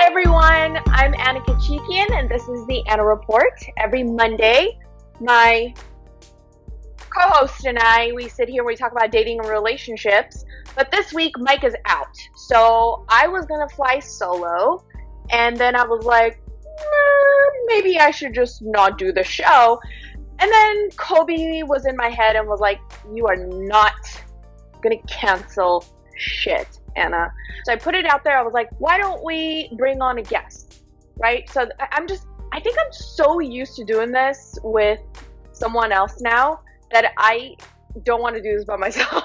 Hi everyone, I'm Anna Kachikian and this is the Anna Report. Every Monday, my co-host and we sit here and we talk about dating and relationships. But this week, Mike is out. So I was going to fly solo. And then I was like, maybe I should just not do the show. And then Kobe was in my head and was like, you are not going to cancel shit, Anna. So I put it out there. I was like, why don't we bring on a guest, right? So I think I'm so used to doing this with someone else now that I don't want to do this by myself.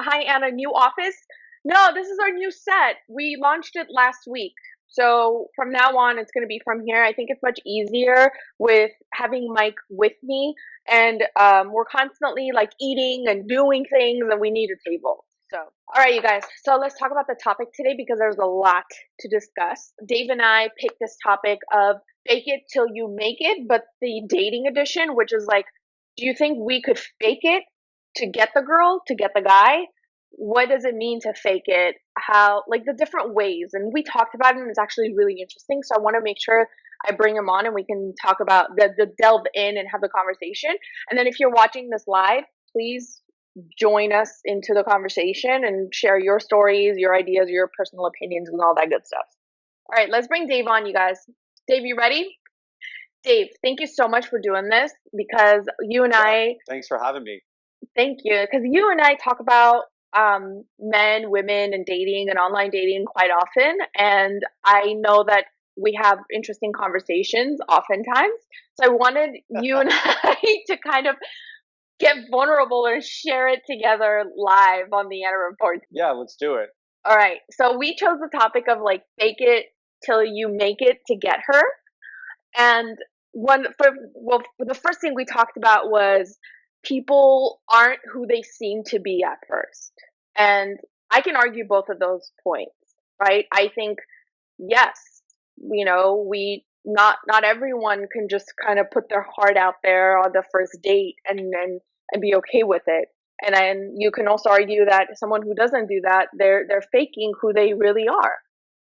Hi, Anna, new office? No, this is our new set. We launched it last week. So from now on, it's going to be from here. I think it's much easier with having Mike with me. And we're constantly like eating and doing things and we need a table. So, all right, you guys. So let's talk about the topic today because there's a lot to discuss. Dave and I picked this topic of fake it till you make it, but the dating edition, which is like, do you think we could fake it to get the girl, to get the guy? What does it mean to fake it? How, like the different ways. And we talked about it and it's actually really interesting. So I want to make sure I bring him on and we can talk about the delve in and have the conversation. And then if you're watching this live, please join us into the conversation and share your stories, your ideas, your personal opinions, and all that good stuff. All right, let's bring Dave on, you guys. Dave, you ready? Dave, thank you so much for doing this because you and I. Thanks for having me. Thank you. Because you and I talk about men, women, and dating and online dating quite often. And I know that we have interesting conversations oftentimes. So I wanted you and I to kind of get vulnerable and share it together live on the Anna Report. Yeah, let's do it. All right. So we chose the topic of like fake it till you make it to get her. And the first thing we talked about was people aren't who they seem to be at first. And I can argue both of those points, right? I think, yes, we not everyone can just kind of put their heart out there on the first date and be okay with it. And then you can also argue that someone who doesn't do that, they're faking who they really are,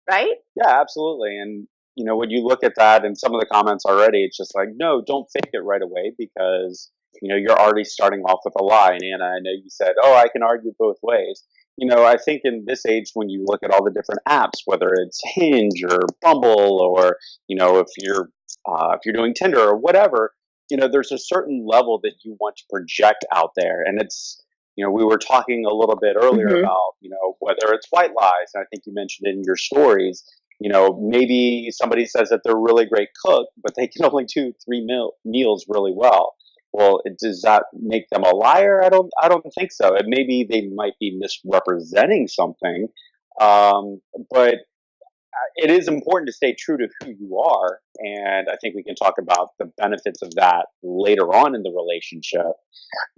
right? Yeah, absolutely. And when you look at that and some of the comments already, it's just like, no, don't fake it right away because you're already starting off with a lie. And Anna, I know you said, oh, I can argue both ways. I think in this age, when you look at all the different apps, whether it's Hinge or Bumble, or if you're doing Tinder or whatever, there's a certain level that you want to project out there, and it's we were talking a little bit earlier about whether it's white lies, and I think you mentioned it in your stories. Maybe somebody says that they're a really great cook, but they can only do meals really well. Well, does that make them a liar? I don't think so. And maybe they might be misrepresenting something, but it is important to stay true to who you are. And I think we can talk about the benefits of that later on in the relationship.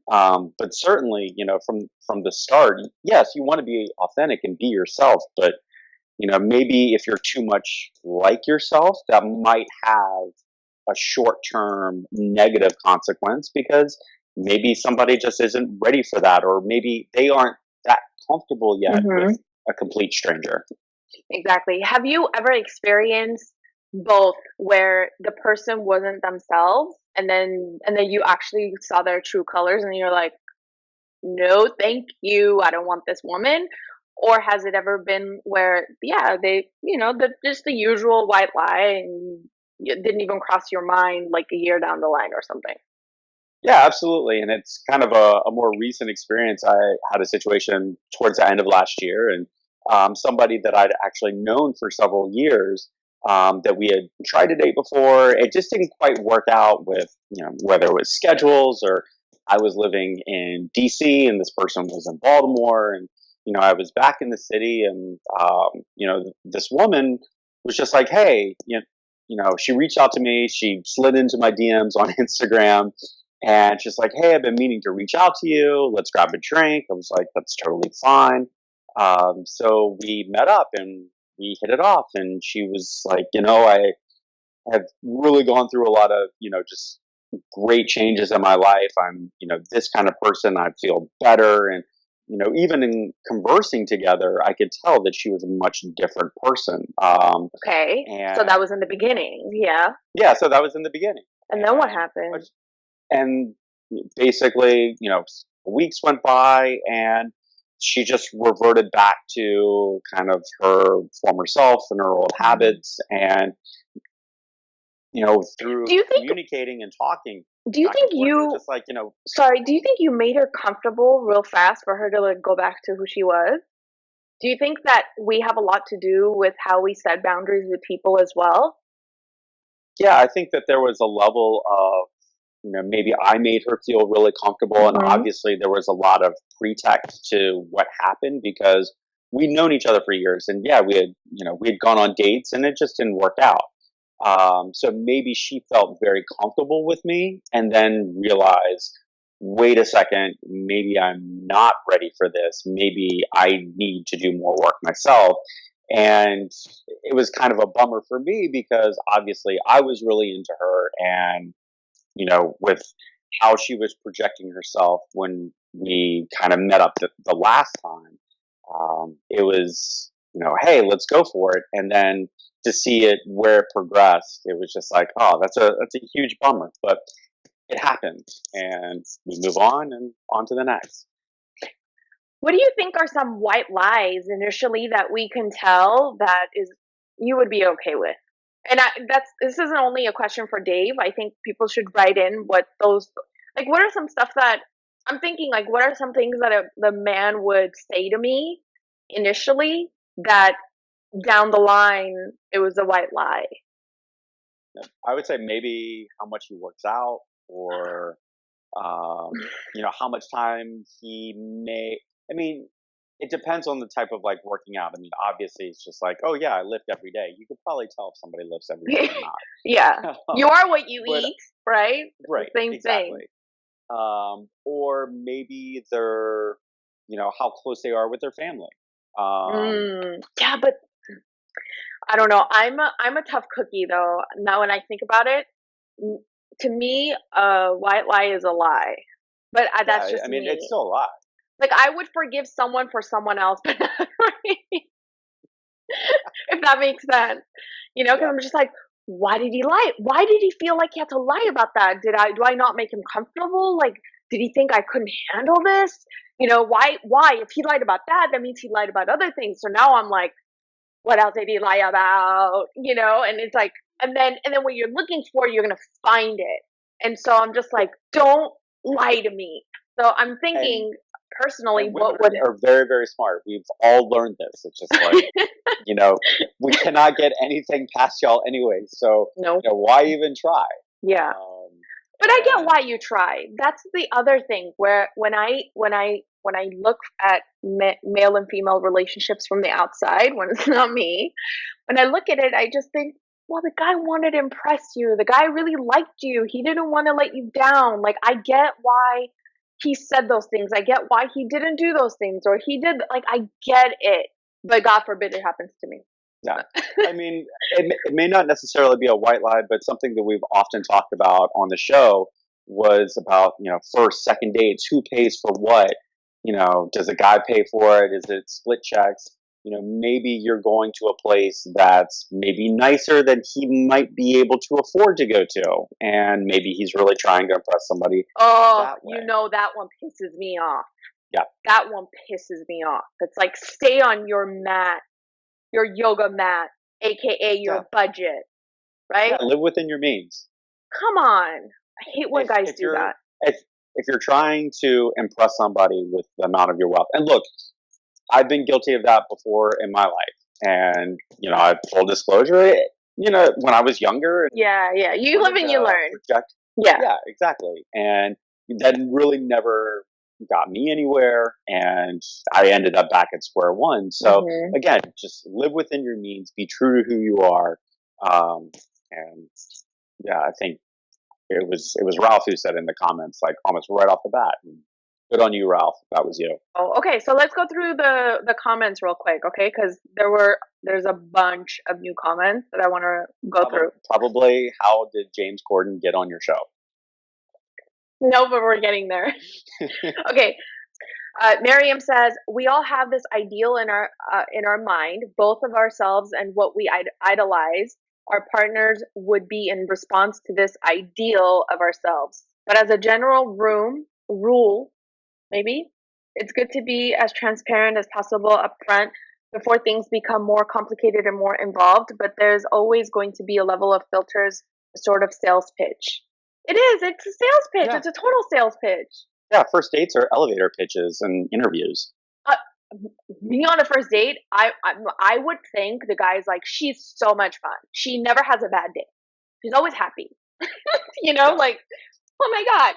But certainly, from the start, yes, you want to be authentic and be yourself, but maybe if you're too much like yourself, that might have a short-term negative consequence because maybe somebody just isn't ready for that, or maybe they aren't that comfortable yet with a complete stranger. Exactly. Have you ever experienced both where the person wasn't themselves and then you actually saw their true colors and you're like, no, thank you, I don't want this woman? Or has it ever been where, yeah, just the usual white lie and it didn't even cross your mind like a year down the line or something? Yeah, absolutely. And it's kind of a more recent experience. I had a situation towards the end of last year, and somebody that I'd actually known for several years, that we had tried to date before. It just didn't quite work out with, whether it was schedules or I was living in DC and this person was in Baltimore. And, I was back in the city, and, this woman was just like, hey, she reached out to me. She slid into my DMs on Instagram. And she's like, hey, I've been meaning to reach out to you. Let's grab a drink. I was like, that's totally fine. So we met up and we hit it off. And she was like, I have really gone through a lot of, just great changes in my life. I'm, this kind of person. I feel better. And, even in conversing together, I could tell that she was a much different person. Okay. So that And was in the beginning. Yeah. yeah, so that was in the beginning. And then what And, happened? and basically, weeks went by and she just reverted back to kind of her former self and her old Mhm. habits. And, through Do you think communicating and talking do you back and think forth, it was you just like, sorry, do you think you made her comfortable real fast for her to like go back to who she was? Do you think that we have a lot to do with how we set boundaries with people as well? yeah, I think that there was a level of, maybe I made her feel really comfortable. And Mhm. obviously, there was a lot of pretext to what happened because we'd known each other for years. And yeah, we had gone on dates and it just didn't work out. So maybe she felt very comfortable with me and then realized, wait a second, maybe I'm not ready for this. Maybe I need to do more work myself. And it was kind of a bummer for me because obviously I was really into her and with how she was projecting herself when we kind of met up the last time, it was, hey, let's go for it. And then to see it where it progressed, it was just like, oh, that's a huge bummer, but it happened, and we move on and on to the next. What do you think are some white lies initially that we can tell that is you would be okay with? And that's this isn't only a question for Dave. I think people should write in what those like. What are some stuff that I'm thinking? Like, what are some things that the man would say to me initially that down the line it was a white lie? I would say maybe how much he works out, or how much time he may. I mean, it depends on the type of like working out. I mean, obviously, it's just like, oh yeah, I lift every day. You could probably tell if somebody lifts every day or Yeah, not. you are what you But eat, right? It's the right, same thing. exactly. Or maybe they're, how close they are with their family. Um, Yeah, but I don't know. I'm a tough cookie though. Now when I think about it, n- to me, a white lie is a lie. But that's yeah, I just mean, it's me. still a lot. Like I would forgive someone for someone else, but not for me, if that makes sense. Because Yeah, I'm just like, why did he lie? Why did he feel like he had to lie about that? Do I not make him comfortable? Like, did he think I couldn't handle this? Why? If he lied about that, that means he lied about other things. So now I'm like, what else did he lie about? And it's like, and then what you're looking for, you're gonna find it. And so I'm just like, don't lie to me. So I'm and thinking personally, and women what would are very very smart. We've all learned this. It's just like, you know, we cannot get anything past y'all anyway. So no, why even try? yeah. Um, But I get and why you try. That's the other thing where when I look at male and female relationships from the outside, when it's not me, when I look at it, I just think, well, the guy wanted to impress you. The guy really liked you. He didn't want to let you down. Like, I get why he said those things. I get why he didn't do those things, or he did. Like, I get it. But God forbid it happens to me. yeah, I mean, it may not necessarily be a white lie, but something that we've often talked about on the show was about, first, second dates, who pays for what? Does a guy pay for it? Is it split checks? Maybe you're going to a place that's maybe nicer than he might be able to afford to go to. And maybe he's really trying to impress somebody Oh, that way. that one pisses me off. Yeah. That one pisses me off. It's like, stay on your mat, your yoga mat, aka Yeah. your budget, Yeah. right? Live within your means. Come on. I hate when if guys if do you're that. if if you're trying to impress somebody with the amount of your wealth, and look, I've been guilty of that before in my life, and full disclosure, when I was younger and Yeah, yeah. You live wanted and you to learn. project, Yeah. yeah, exactly, and that really never got me anywhere, and I ended up back at square one. So Hmm. again, just live within your means, be true to who you are, and yeah, I think it was Ralph who said in the comments, like almost right off the bat. And good on you, Ralph. If that was you. Oh, okay. So let's go through the comments real quick, okay? Because there's a bunch of new comments that I want to go through. Probably how did James Corden get on your show? No, but we're getting there. Okay. Miriam says we all have this ideal in our mind, both of ourselves and what we idolize. Our partners would be in response to this ideal of ourselves. But as a general rule, maybe it's good to be as transparent as possible up front before things become more complicated and more involved. But there's always going to be a level of filters, a sort of sales pitch. It is. It's a sales pitch. Yeah. It's a total sales pitch. Yeah, first dates are elevator pitches and interviews. Uh, Me on a first date, I would think the guy's like, she's so much fun. She never has a bad day. She's always happy. Yeah. Like, oh my god.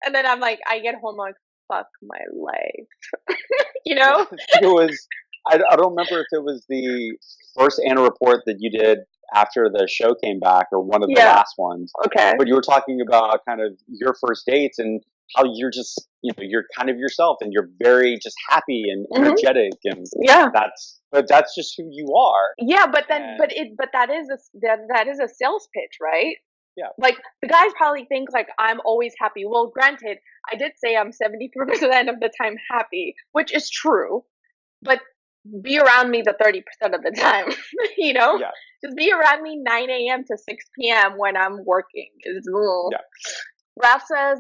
And then I'm like, I get home like, fuck my life. Yeah, it was. I don't remember if it was the first Anna report that you did after the show came back, or one of the Yeah. last ones. Okay. But you were talking about kind of your first dates and how you're just, you're kind of yourself and you're very just happy and energetic, and Yeah. that's just who you are. Yeah, but then, And but that is that is a sales pitch, right? yeah, Like the guys probably think like I'm always happy. Well, granted, I did say I'm 70% of the time happy, which is true, but be around me the 30% of the time. yeah, Just be around me 9 a.m. to 6 p.m. when I'm working. yeah. Ralph says,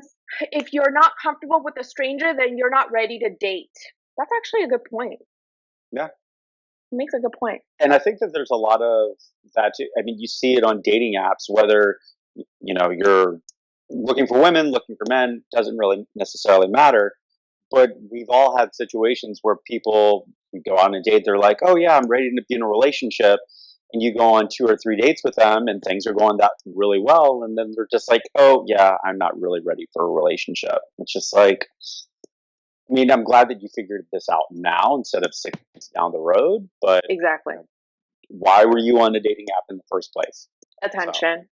if you're not comfortable with a stranger, then you're not ready to date. That's actually a good point. Yeah. He makes a good point. And I think that there's a lot of that too. I mean, you see it on dating apps, whether you're looking for women, looking for men, doesn't really necessarily matter. But we've all had situations where people go on a date, they're like, oh yeah, I'm ready to be in a relationship. And you go on 2 or 3 dates with them and things are going that really well. And then they're just like, oh yeah, I'm not really ready for a relationship. It's just like, I mean, I'm glad that you figured this out now instead of 6 months down the road. But Exactly. why were you on a dating app in the first place? Attention,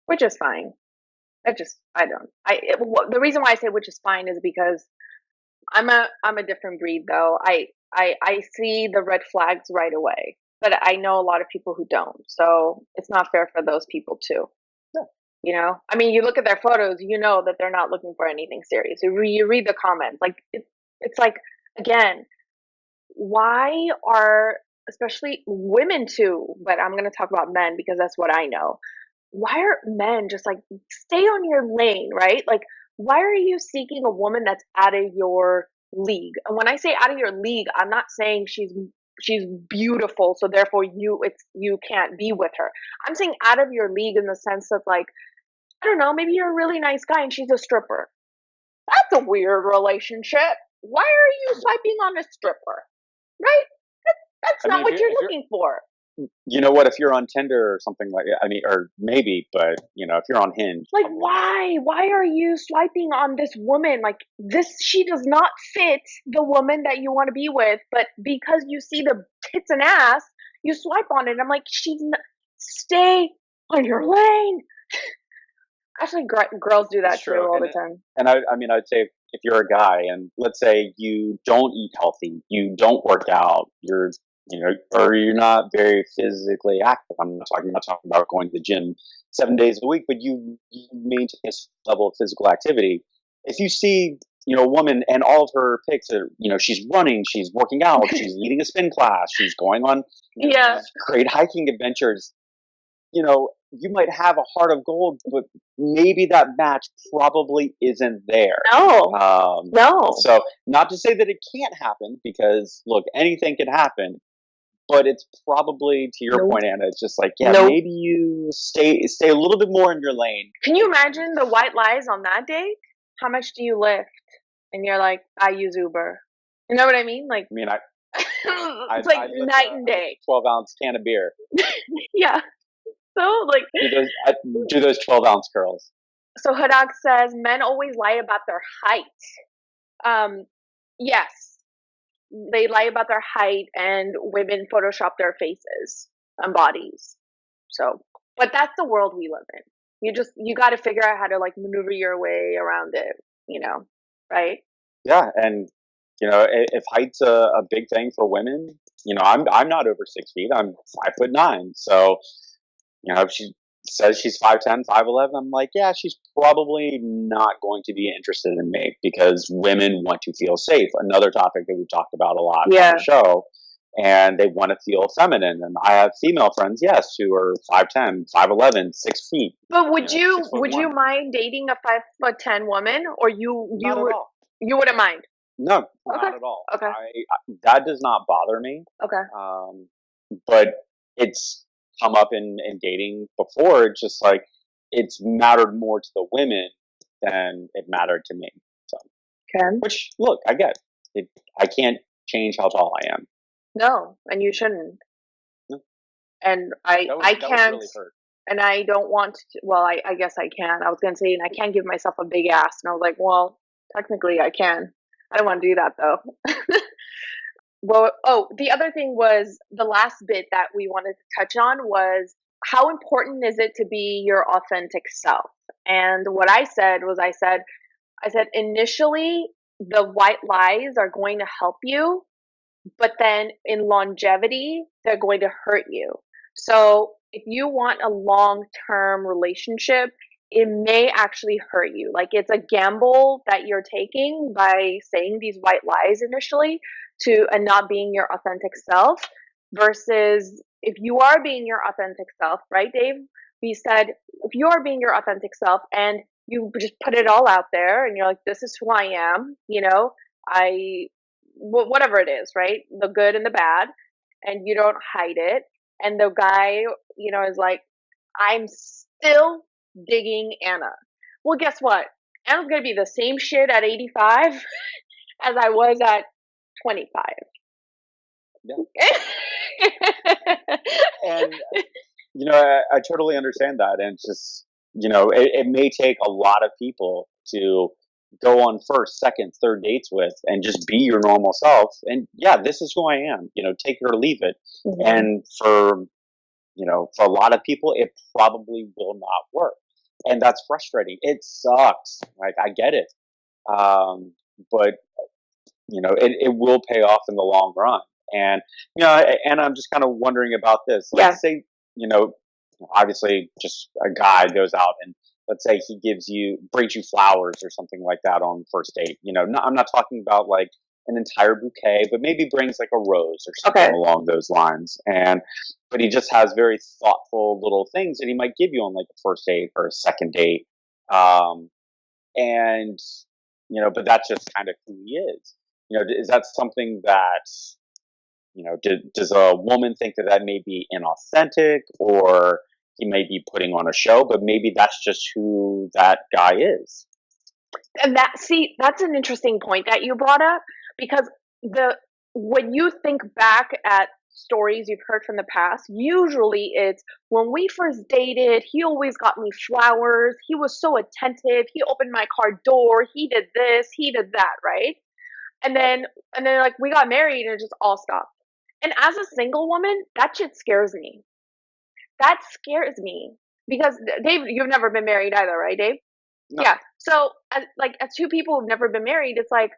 which is fine. The reason why I say which is fine is because I'm a different breed though. I see the red flags right away, but I know a lot of people who don't. So it's not fair for those people too. I mean, you look at their photos, you know that they're not looking for anything serious. You read the comments, like it's like again, why are especially women too? But I'm gonna talk about men because that's what I know. Why are men just like stay on your lane, right? Like, why are you seeking a woman that's out of your league? And when I say out of your league, I'm not saying she's beautiful, so therefore you can't be with her. I'm saying out of your league in the sense of like, I don't know, maybe you're a really nice guy and she's a stripper. That's a weird relationship. Why are you swiping on a stripper? Right? That's I not mean, what you're looking for. you know what, if you're on Tinder or something like I mean, or maybe, but if you're on Hinge, Like, why are you swiping on this woman? Like, she does not fit the woman that you want to be with, but because you see the tits and ass, you swipe on it. I'm like, stay on your lane. Actually, girls do that it's too true. all the time. And I mean, I'd say if you're a guy and let's say you don't eat healthy, you don't work out, or you're not very physically active. I'm not talking about going to the gym 7 days a week, but you maintain a level of physical activity. If you see, a woman and all of her pics are, she's running, she's working out, she's leading a spin class, she's going on Yeah. great hiking adventures, you might have a heart of gold, but maybe that match probably isn't there. No. So, not to say that it can't happen, because look, anything can happen. But it's probably, to your point, Anna. It's just like, yeah, maybe you stay a little bit more in your lane. Can you imagine the white lies on that date? How much do you lift? And you're like, I use Uber. You know what I mean? Like, I mean, it's like night and day. 12-ounce can of beer. Yeah. So like, do those 12-ounce curls. So Hadak says men always lie about their height. Yes, they lie about their height, and women Photoshop their faces and bodies. So, but that's the world we live in. You got to figure out how to like maneuver your way around it. Right? Yeah, and if height's a big thing for women, I'm not over 6 feet. I'm 5'9". So, says she's 5'10", 5'11", I'm like, yeah, she's probably not going to be interested in me because women want to feel safe. Another topic that we've talked about a lot on the show. And they want to feel feminine. And I have female friends, yes, who are 5'10", 5'11", 6 feet. But would you 6'1". mind dating a 5'10" woman, or Not at all. you wouldn't mind? No, Okay. not at all. Okay. That does not bother me. Okay. But it's come up in dating before. It's just like it's mattered more to the women than it mattered to me. So, Okay. which look, I get it. I can't change how tall I am. No, and you shouldn't. No. And That would can't. really hurt. And I don't want to, well, I guess I can. I was going to say, and I can't give myself a big ass. And I was like, well, technically I can. I don't want to do that though. Well, oh, the other thing was the last bit that we wanted to touch on was how important is it to be your authentic self? And what I said was, I said initially the white lies are going to help you, but then in longevity, they're going to hurt you. So if you want a long-term relationship, it may actually hurt you. Like it's a gamble that you're taking by saying these white lies initially and not being your authentic self versus if you are being your authentic self, right, Dave? We said if you are being your authentic self and you just put it all out there and you're like, this is who I am, I whatever it is, right? The good and the bad, and you don't hide it. And the guy, is like, I'm still digging Anna. Well, guess what? Anna's gonna be the same shit at 85 as I was at 25. Yeah. And I totally understand that, and it's just it may take a lot of people to go on first, second, third dates with, and just be your normal self. And yeah, this is who I am. Take it or leave it. Mm-hmm. And for a lot of people, it probably will not work, and that's frustrating. It sucks. Like I get it, but it will pay off in the long run. And and I'm just kind of wondering about this. Let's say obviously, just a guy goes out and let's say he brings you flowers or something like that on the first date. I'm not talking about like an entire bouquet, but maybe brings like a rose or something along those lines. But he just has very thoughtful little things that he might give you on like a first date or a second date. And but that's just kind of who he is. Is that something that does a woman think that may be inauthentic, or he may be putting on a show, but maybe that's just who that guy is? And that's an interesting point that you brought up, because when you think back at stories you've heard from the past, usually it's when we first dated, he always got me flowers, he was so attentive, he opened my car door, he did this, he did that, right? And then like we got married and it just all stopped. And as a single woman, that shit scares me. That scares me because Dave, you've never been married either, right, Dave? No. Yeah. So, as two people who've never been married, it's like,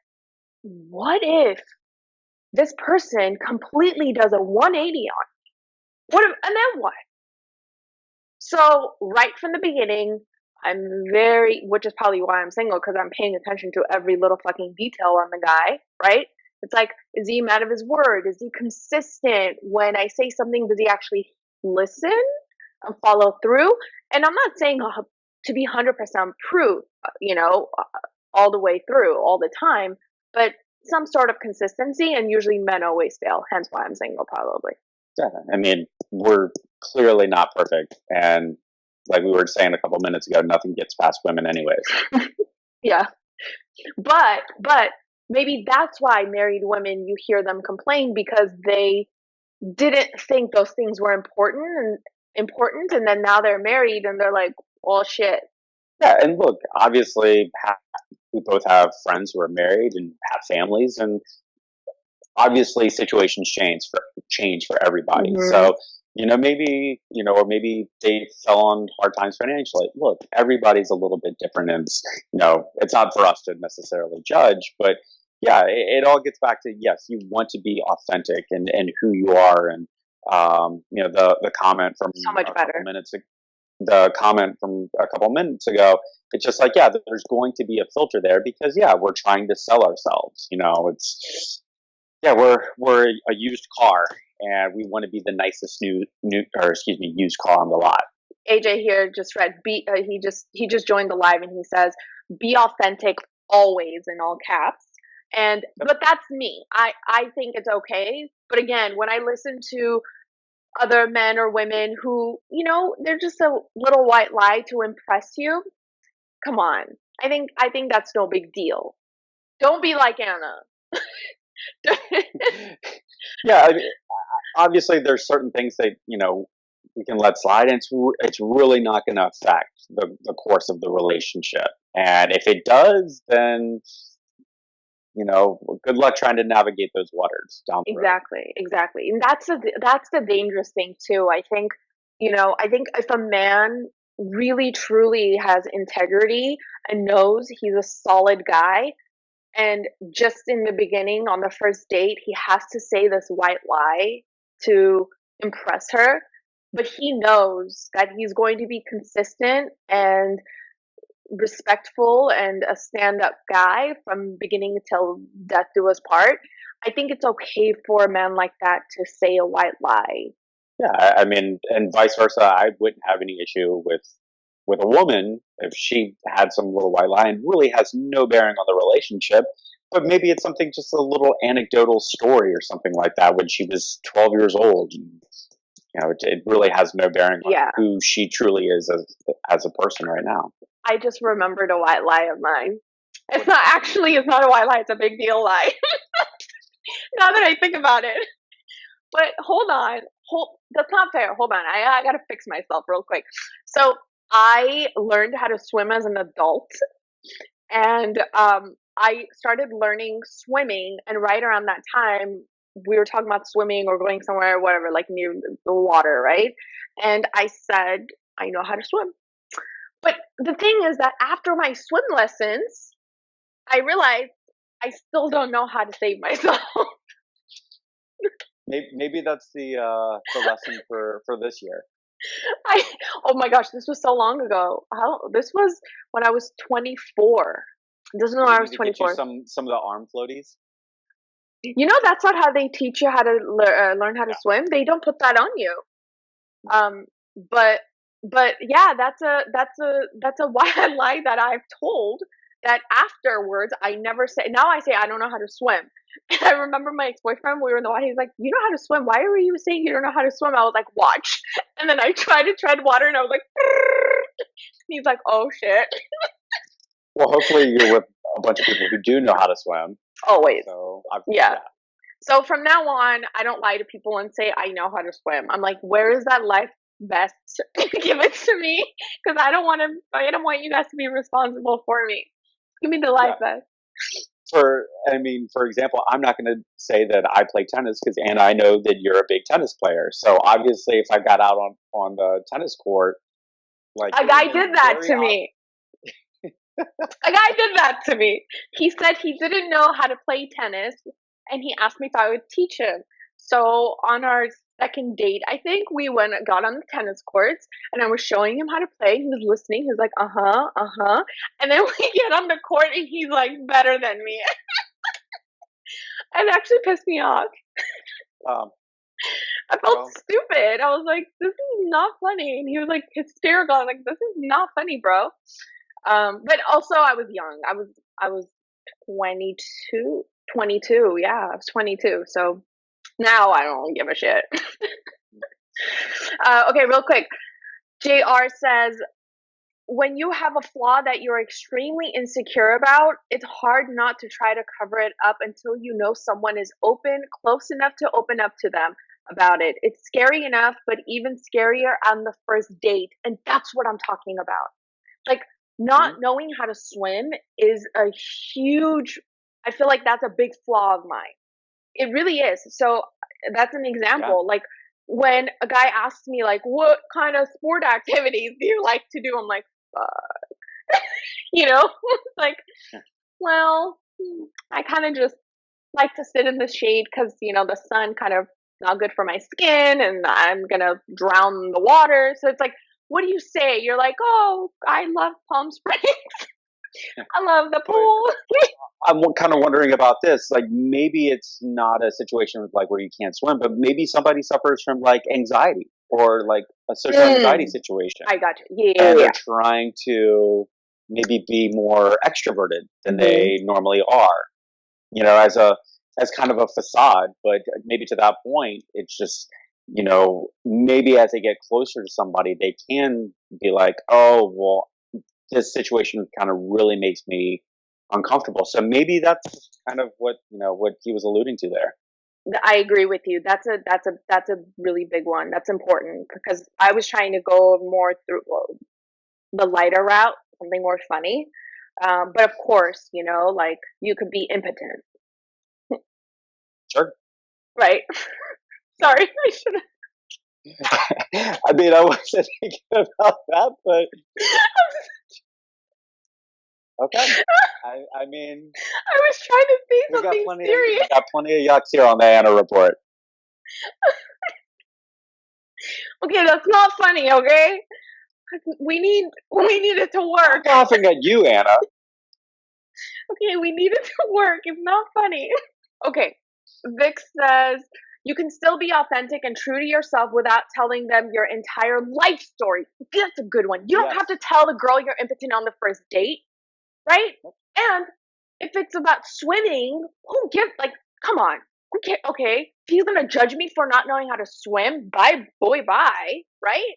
what if this person completely does a 180 on me? And then what? So, right from the beginning, which is probably why I'm single, because I'm paying attention to every little fucking detail on the guy, right? It's like, is he a man of his word? Is he consistent? When I say something, does he actually listen and follow through? And I'm not saying to be 100% proof, all the way through, all the time, but some sort of consistency, and usually men always fail, hence why I'm single, probably. Yeah, I mean, we're clearly not perfect, and like we were saying a couple minutes ago, nothing gets past women anyways. Yeah. But maybe that's why married women, you hear them complain because they didn't think those things were important, and then now they're married and they're like, well, shit. Yeah, and look, obviously, we both have friends who are married and have families, and obviously situations change for everybody. Mm-hmm. So maybe or maybe they fell on hard times financially. Look, everybody's a little bit different, and it's not for us to necessarily judge, but yeah, it all gets back to, yes, you want to be authentic and who you are. And the comment from so much a better. couple minutes ago, the comment from a couple minutes ago, it's just like, yeah, there's going to be a filter there because, yeah, we're trying to sell ourselves. It's yeah, we're a used car, and we want to be the nicest new or excuse me used car on the lot. AJ here just read. He just joined the live and he says, "Be authentic always" in all caps. And Yep. but that's me. I think it's okay. But again, when I listen to other men or women who, they're just a little white lie to impress you, come on. I think that's no big deal. Don't be like Anna. Yeah, I mean, obviously there's certain things that we can let slide, and it's really not going to affect the course of the relationship. And if it does, then good luck trying to navigate those waters down the road. Exactly. And that's the dangerous thing too. I think if a man really truly has integrity and knows he's a solid guy, and just in the beginning on the first date he has to say this white lie to impress her, but he knows that he's going to be consistent and respectful and a stand-up guy from beginning till death do us part. I think it's okay for a man like that to say a white lie. Yeah, I mean, and vice versa. I wouldn't have any issue with a woman if she had some little white lie and really has no bearing on the relationship. But maybe it's something, just a little anecdotal story or something like that when she was 12 years old. And, it really has no bearing on Yeah, who she truly is as a person right now. I just remembered a white lie of mine. It's not a white lie, it's a big deal lie. Now that I think about it. But hold on, that's not fair. Hold on, I gotta fix myself real quick. So I learned how to swim as an adult, and I started learning swimming. And right around that time, we were talking about swimming or going somewhere, whatever, like near the water, right? And I said, I know how to swim. But the thing is that after my swim lessons, I realized I still don't know how to save myself. Maybe that's the lesson for this year. I Oh my gosh, this was so long ago. This was when I was 24. This is when Do we I was need to get you 24. some of the arm floaties? That's not how they teach you how to learn how to No. swim. They don't put that on you. Um, but but yeah, that's a wild lie that I've told. That afterwards, I never say. Now I say I don't know how to swim. And I remember my ex boyfriend. We were in the water. He's like, "You know how to swim? Why were you saying you don't know how to swim?" I was like, "Watch." And then I tried to tread water, and I was like, he's like, "Oh shit." Well, hopefully you're with a bunch of people who do know how to swim. Always, So, yeah. yeah. So from now on, I don't lie to people and say I know how to swim. I'm like, where is that life vest? Give it to me, because I don't want to. I don't want you guys to be responsible for me. Give me the life Yeah. vest. For example, I'm not going to say that I play tennis because, and I know that you're a big tennis player. So obviously, if I got out on the tennis court, like, A it would guy have been did that very to odd. me. A guy did that to me. He said he didn't know how to play tennis, and he asked me if I would teach him. So on our second date, I think we got on the tennis courts, and I was showing him how to play. He was listening. He was like, "Uh huh, uh huh," and then we get on the court, and he's like better than me. It actually pissed me off. Um, I felt well, stupid. I was like, "This is not funny," and he was like hysterical. I was like, "This is not funny, bro." But also I was young. I was 22, 22. Yeah, I was 22. So now I don't give a shit. Okay, real quick. JR says, when you have a flaw that you're extremely insecure about, it's hard not to try to cover it up until you know someone is close enough to open up to them about it. It's scary enough, but even scarier on the first date. And that's what I'm talking about. Like, not mhm, knowing how to swim is a huge, I feel like that's a big flaw of mine. It really is. So that's an yeah, example. Like, when a guy asks me like, what kind of sport activities do you like to do? I'm like, you know, like, yeah, well, I kind of just like to sit in the shade because, the sun kind of not good for my skin and I'm going to drown in the water. So it's like, what do you say? You're like, oh, I love Palm Springs. I love the But pool. I'm kind of wondering about this. Like, maybe it's not a situation with, like, where you can't swim, but maybe somebody suffers from like anxiety or like a social anxiety Mm, situation, I got you. Yeah, and yeah, they're trying to maybe be more extroverted yeah. than they normally are. As kind of a facade, but maybe to that point, it's just, maybe as they get closer to somebody, they can be like, oh, well, this situation kind of really makes me uncomfortable. So maybe that's kind of what he was alluding to there. I agree with you. That's a really big one. That's important because I was trying to go more through the lighter route, something more funny. But of course, like you could be impotent, Sure. right? Sorry, I should have. I mean, I wasn't thinking about that, but okay. I mean, I was trying to say we got something plenty of serious. we got plenty of yucks here on the Anna Report. Okay, that's not funny. Okay, we need it to I'm work. laughing at you, Anna. Okay, we need it to work. It's not funny. Okay, Vic says you can still be authentic and true to yourself without telling them your entire life story. That's a good one. You don't have Yes. to tell the girl you're impotent on the first date, right? And if it's about swimming, who gives, like, come on. Okay, okay. If he's gonna judge me for not knowing how to swim, bye, boy, bye, right?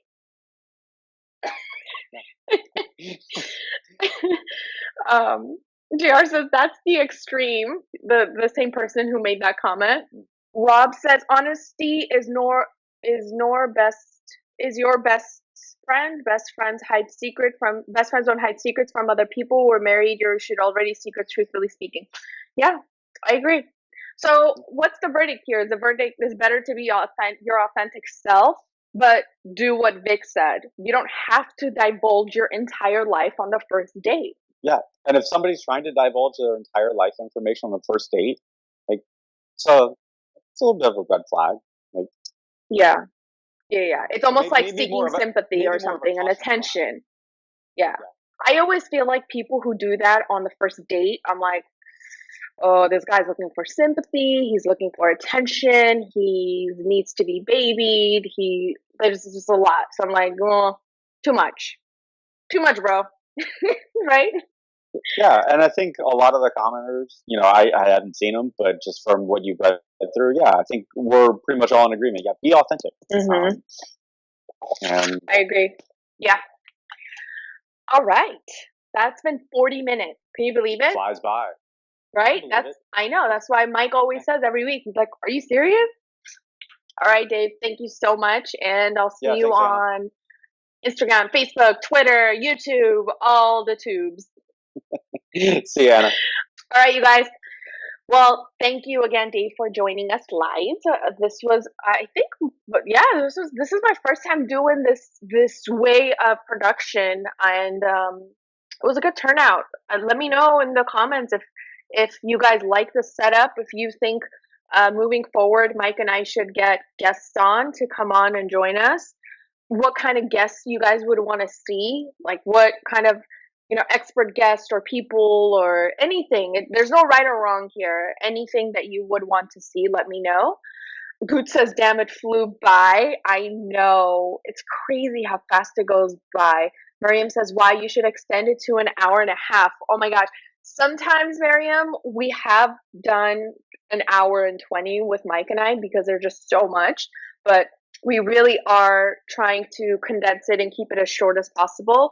um, JR says that's the extreme. The same person who made that comment. Rob says honesty is your best friend. Best friends don't hide secrets from other people. We're married. You should already secret, truthfully speaking. Yeah, I agree. So what's the verdict here? The verdict is better to be your authentic self, but do what Vic said. You don't have to divulge your entire life on the first date. Yeah. And if somebody's trying to divulge their entire life information on the first date, like, so it's a little bit of a red flag. Like, Yeah, yeah. It's so almost like maybe seeking more of a sympathy or maybe more of a something, and caution flag. attention. Yeah. Yeah. I always feel like people who do that on the first date, I'm like, oh, this guy's looking for sympathy. He's looking for attention. He needs to be babied. There's just a lot. So I'm like, oh, too much. Too much, bro. Right? Yeah, and I think a lot of the commenters, I hadn't seen them, but just from what you've read through, yeah, I think we're pretty much all in agreement. Yeah, be authentic. Mm-hmm. And I agree. Yeah. All right. That's been 40 minutes. Can you believe it? flies by. Right? Believe it. I know. That's why Mike always says every week, he's like, are you serious? All right, Dave, thank you so much. And I'll see Yeah, you thanks, Anna. on Instagram, Facebook, Twitter, YouTube, all the tubes. See you, Anna. All right, you guys. Well, thank you again, Dave, for joining us live. This was, I think, but yeah, this is my first time doing this way of production, and it was a good turnout. Let me know in the comments if you guys like the setup. If you think moving forward, Mike and I should get guests on to come on and join us. What kind of guests you guys would want to see? Like what kind of expert guests or people or anything. There's no right or wrong here. Anything that you would want to see, let me know. Goot says, damn, it flew by. I know. It's crazy how fast it goes by. Miriam says, why you should extend it to an hour and a half. Oh my gosh. Sometimes, Miriam, we have done an hour and 20 with Mike and I because there's just so much. But we really are trying to condense it and keep it as short as possible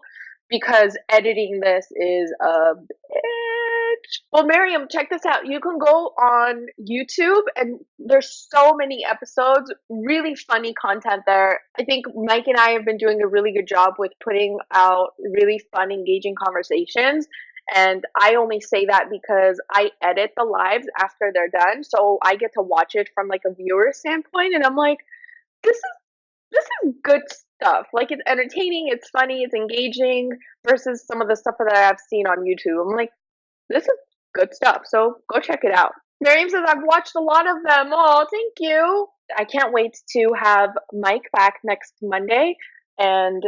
because editing this is a bitch. Well, Miriam, check this out. You can go on YouTube and there's so many episodes, really funny content there. I think Mike and I have been doing a really good job with putting out really fun, engaging conversations. And I only say that because I edit the lives after they're done. So I get to watch it from like a viewer standpoint. And I'm like, this is good stuff. Like it's entertaining, it's funny, it's engaging versus some of the stuff that I've seen on YouTube. I'm like, this is good stuff. So go check it out. Miriam says I've watched a lot of them. Oh, thank you. I can't wait to have Mike back next Monday and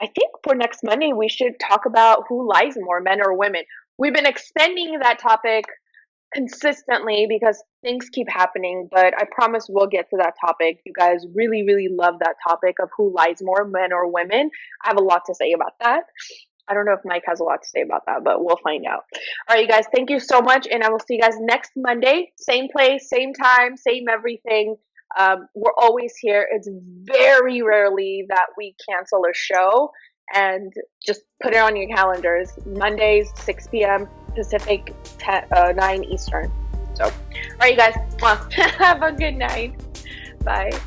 I think for next Monday, we should talk about who lies more, men or women. We've been extending that topic consistently because things keep happening, but I promise we'll get to that topic. You guys really, really love that topic of who lies more, men or women. I have a lot to say about that. I don't know if Mike has a lot to say about that, but we'll find out. All right, you guys, thank you so much, and I will see you guys next Monday. Same place, same time, same everything. We're always here. It's very rarely that we cancel a show, and just put it on your calendars. Mondays, 6 p.m. Pacific, 9 Eastern. So, all right, you guys, have a good night. Bye.